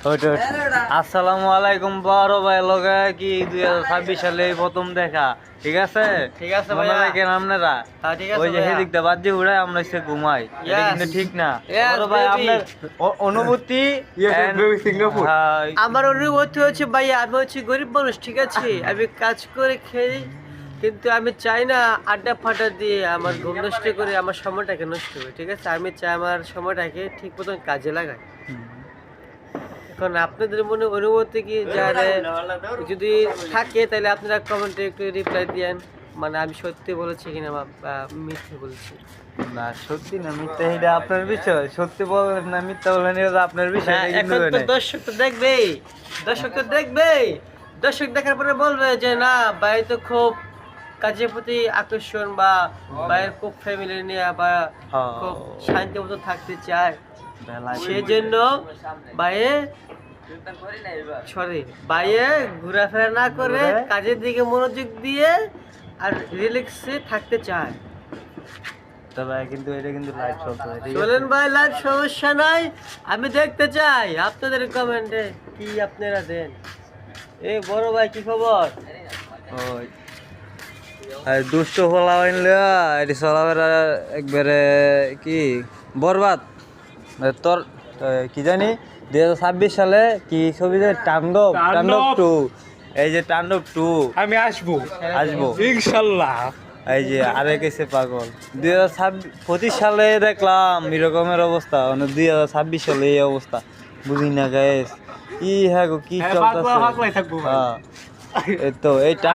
আসসালামু আলাইকুম বড় ভাই লগে কি 2026 সালে এই প্রথম দেখা ঠিক আছে মনে রাখেন আপনারা ওই যে সেদিক দিয়ে বাদ দিয়ে উড়াই আমরা সে ঘুমাই এটা কিন্তু ঠিক না বড় ভাই আপনার অনুভূতি আমার অনুভূতি হচ্ছে ভাই আমি হচ্ছে গরিব মানুষ, ঠিক আছে? আমি কাজ করে খেয়ে, কিন্তু আমি চাই না আড্ডা ফাটা দিয়ে আমার ঘুম নষ্ট করে আমার সময়টাকে নষ্ট করে, ঠিক আছে? আমি চাই আমার সময়টাকে ঠিক মতন কাজে লাগাই। এখন আপনাদের মনে অনুভূতি কি যারা যদি থাকে তাহলে আপনারা কমেন্টে একটু রিপ্লাই দিয়েন, মানে আমি সত্যি বলেছি কিনা বা মিথ্যে বলেছি। না সত্যি না মিথ্যা এটা আপনার বিষয়, সত্যি বলেন না মিথ্যা বলেন এটা আপনার বিষয়। এখন তো দর্শক তো দেখবেই, দর্শক দেখার পরে বলবে যে না ভাই তো খুব কাজের প্রতি আকর্ষণ, বা ভাইয়ের খুব ফ্যামিলি নিয়ে বা খুব শান্তি মতো থাকতে চায়, সেই জন্য বাইরে ঘোরাফেরা না করে কাজের দিকে মনোযোগ দিয়ে আর রিল্যাক্সে থাকতে চায়। তবে কিন্তু এটা কিন্তু লাইভ চলছে। চলেন ভাই, লাইভ সমস্যা নাই, আমি দেখতে চাই আপনাদের কমেন্টে কি আপনারা দেন। এ বড় ভাই কি খবর? ওই দুষ্ট হলা হইলে এটি চলাফেরা একবারে কি বরবাদ। তোর কি জানি 2026 সালে কি ছবি যে তাণ্ডব 2, এই যে তাণ্ডব 2 আমি আসবো ইনশাল্লাহ। এই যে আরেক এসে পাগল 2025 সালে দেখলাম এরকমের অবস্থা, মানে 2026 সালে এই অবস্থা বুঝি না গাইস কি হ্যাঁ গো কি চলতেছে। হ্যাঁ এই তো এইটা